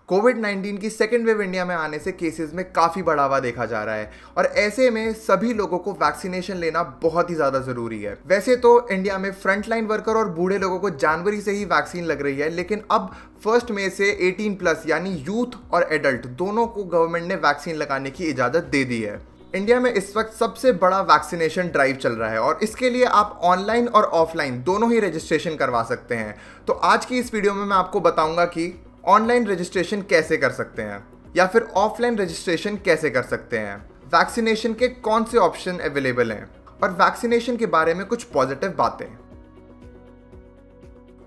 कोविड-19 की second wave India में आने से केसेस में काफ़ी बढ़ावा देखा जा रहा है और ऐसे में सभी लोगों को वैक्सीनेशन लेना बहुत ही ज़्यादा ज़रूरी है। वैसे तो इंडिया में फ्रंटलाइन वर्कर और बूढ़े लोगों को जनवरी से ही वैक्सीन लग रही है, लेकिन अब 1 मई से 18+ यानी यूथ और एडल्ट दोनों को गवर्नमेंट ने वैक्सीन लगाने की इजाज़त दे दी है। इंडिया में इस वक्त सबसे बड़ा वैक्सीनेशन ड्राइव चल रहा है और इसके लिए आप ऑनलाइन और ऑफलाइन दोनों ही रजिस्ट्रेशन करवा सकते हैं। तो आज की इस वीडियो में मैं आपको बताऊंगा कि ऑनलाइन रजिस्ट्रेशन कैसे कर सकते हैं या फिर ऑफलाइन रजिस्ट्रेशन कैसे कर सकते हैं, वैक्सीनेशन के कौन से ऑप्शन अवेलेबल हैं और वैक्सीनेशन के बारे में कुछ पॉजिटिव बातें।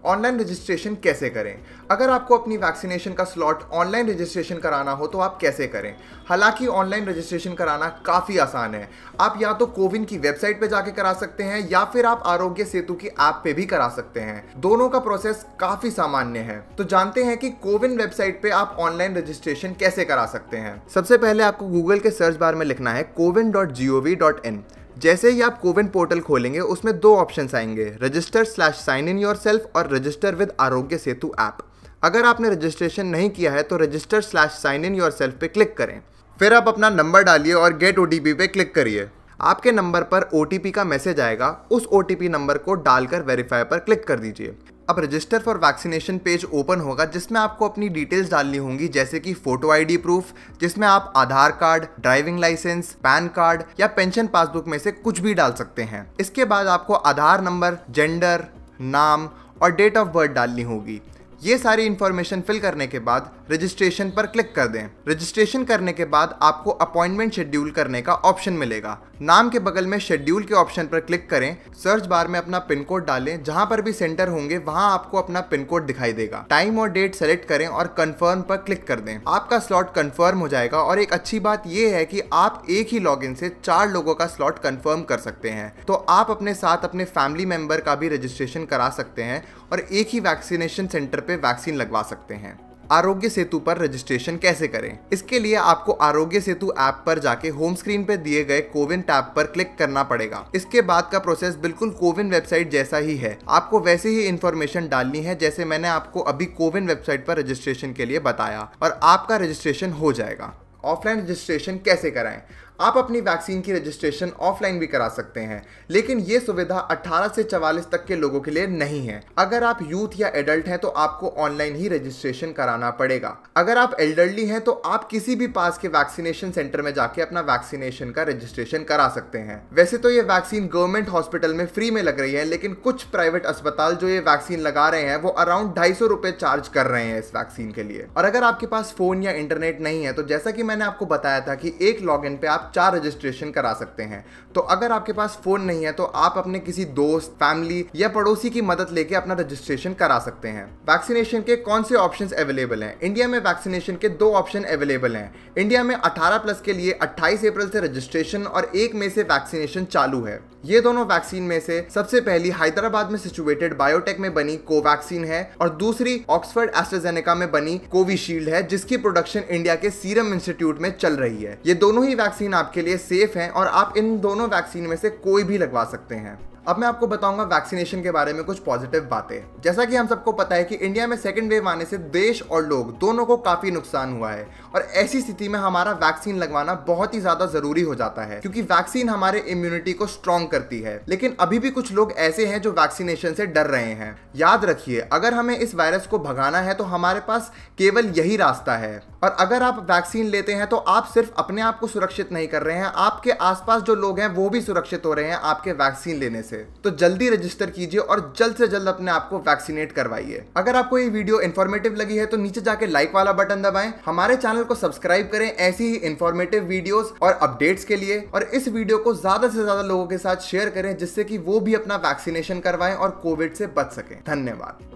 ऑनलाइन रजिस्ट्रेशन कैसे करें? अगर आपको अपनी वैक्सीनेशन का स्लॉट ऑनलाइन रजिस्ट्रेशन कराना हो तो आप कैसे करें? हालांकि ऑनलाइन रजिस्ट्रेशन कराना काफ़ी आसान है। आप या तो कोविन की वेबसाइट पे जाके करा सकते हैं या फिर आप आरोग्य सेतु की ऐप पे भी करा सकते हैं। दोनों का प्रोसेस काफ़ी सामान्य है। तो जानते हैं कि कोविन वेबसाइट पे आप ऑनलाइन रजिस्ट्रेशन कैसे करा सकते हैं। सबसे पहले आपको गूगल के सर्च बार में लिखना है cowin.gov.in। जैसे ही आप कोविन पोर्टल खोलेंगे उसमें 2 ऑप्शंस आएंगे, रजिस्टर/साइन इन योरसेल्फ और register with Aarogya Setu app. अगर आपने रजिस्ट्रेशन नहीं किया है तो रजिस्टर/साइन इन योरसेल्फ पे क्लिक करें। फिर आप अपना नंबर डालिए और गेट OTP पे क्लिक करिए। आपके नंबर पर OTP का मैसेज आएगा, उस OTP नंबर को डालकर वेरीफाई पर क्लिक कर दीजिए। अब register for vaccination page open होगा जिसमें आपको अपनी डिटेल्स डालनी होंगी, जैसे कि फोटो ID प्रूफ, जिसमें आप Aadhaar card, driving licence, PAN card या पेंशन पासबुक में से कुछ भी डाल सकते हैं। इसके बाद आपको आधार नंबर, जेंडर, नाम और डेट ऑफ बर्थ डालनी होगी। ये सारी इंफॉर्मेशन फिल करने के बाद रजिस्ट्रेशन पर क्लिक कर दें। रजिस्ट्रेशन करने के बाद आपको अपॉइंटमेंट शेड्यूल करने का ऑप्शन मिलेगा। नाम के बगल में शेड्यूल के ऑप्शन पर क्लिक करें, सर्च बार में अपना पिन कोड डालें, जहां पर भी सेंटर होंगे वहां आपको अपना पिन कोड दिखाई देगा। टाइम और डेट सेलेक्ट करें और कंफर्म पर क्लिक कर दें। आपका स्लॉट कंफर्म हो जाएगा और एक अच्छी बात यह है कि आप एक ही लॉगिन से 4 लोगों का स्लॉट कंफर्म कर सकते हैं। तो आप अपने साथ अपने फैमिली मेंबर का भी रजिस्ट्रेशन करा सकते हैं और एक ही वैक्सीनेशन सेंटर पे वैक्सीन लगवा सकते हैं। आरोग्य सेतु पर रजिस्ट्रेशन कैसे करें? इसके लिए आपको आरोग्य सेतु ऐप पर जाके होम स्क्रीन पे दिए गए कोविन टैब पर क्लिक करना पड़ेगा। इसके बाद का प्रोसेस बिल्कुल कोविन वेबसाइट जैसा ही है। आपको वैसे ही इंफॉर्मेशन डालनी है जैसे मैंने आपको अभी कोविन वेबसाइट पर रजिस्ट्रेशन के लिए बताया और आपका रजिस्ट्रेशन हो जाएगा। ऑफलाइन रजिस्ट्रेशन कैसे कराएं? आप अपनी वैक्सीन की रजिस्ट्रेशन ऑफलाइन भी करा सकते हैं, लेकिन ये सुविधा 18 से 44 तक के लोगों के लिए नहीं है। अगर आप यूथ या एडल्ट हैं तो आपको ऑनलाइन ही रजिस्ट्रेशन कराना पड़ेगा। अगर आप एल्डरली हैं तो आप किसी भी पास के वैक्सीनेशन सेंटर में जाके अपना वैक्सीनेशन का रजिस्ट्रेशन करा सकते हैं। वैसे तो ये वैक्सीन गवर्नमेंट हॉस्पिटल में फ्री में लग रही है, लेकिन कुछ प्राइवेट अस्पताल जो ये वैक्सीन लगा रहे हैं वो अराउंड 250 रुपए चार्ज कर रहे हैं इस वैक्सीन के लिए। और अगर आपके पास फोन या इंटरनेट नहीं है तो जैसा कि मैंने आपको बताया था कि एक लॉगिन पे आप 4 रजिस्ट्रेशन करा सकते हैं। तो अगर आपके पास फोन नहीं है तो आप अपने किसी दोस्त, फैमिली या पड़ोसी की मदद लेके अपना रजिस्ट्रेशन करा सकते हैं। वैक्सीनेशन के कौन से ऑप्शंस अवेलेबल हैं? इंडिया में वैक्सीनेशन के 2 ऑप्शन अवेलेबल हैं। इंडिया में 18+ के लिए 28 अप्रैल से रजिस्ट्रेशन और 1 मई से वैक्सीनेशन चालू है। ये दोनों वैक्सीन में से सबसे पहली हैदराबाद में सिचुएटेड बायोटेक में बनी कोवैक्सीन है और दूसरी ऑक्सफोर्ड एस्ट्राजेनेका में बनी कोविशील्ड है, जिसकी प्रोडक्शन इंडिया के सीरम इंस्टीट्यूट में चल रही है। ये दोनों ही वैक्सीन आपके लिए सेफ हैं और आप इन दोनों वैक्सीन में से कोई भी लगवा सकते हैं। अब मैं आपको बताऊंगा वैक्सीनेशन के बारे में कुछ पॉजिटिव बातें। जैसा कि हम सबको पता है कि इंडिया में सेकेंड वेव आने से देश और लोग दोनों को काफी नुकसान हुआ है और ऐसी स्थिति में हमारा वैक्सीन लगवाना बहुत ही ज्यादा जरूरी हो जाता है, क्योंकि वैक्सीन हमारे इम्यूनिटी को स्ट्रॉन्ग करती है। लेकिन अभी भी कुछ लोग ऐसे हैं जो वैक्सीनेशन से डर रहे हैं। याद रखिए, अगर हमें इस वायरस को भगाना है तो हमारे पास केवल यही रास्ता है। और अगर आप वैक्सीन लेते हैं तो आप सिर्फ अपने आप को सुरक्षित नहीं कर रहे हैं, आपके आसपास जो लोग हैं वो भी सुरक्षित हो रहे हैं आपके वैक्सीन लेने से। तो जल्दी रजिस्टर कीजिए और जल्द से जल्द अपने आप को वैक्सीनेट करवाइए। अगर आपको ये वीडियो इन्फॉर्मेटिव लगी है तो नीचे जाके लाइक वाला बटन दबाएं, हमारे चैनल को सब्सक्राइब करें ऐसी ही इन्फॉर्मेटिव वीडियोस और अपडेट्स के लिए, और इस वीडियो को ज्यादा से ज्यादा लोगों के साथ शेयर करें जिससे कि वो भी अपना वैक्सीनेशन करवाएं और कोविड से बच सकें। धन्यवाद।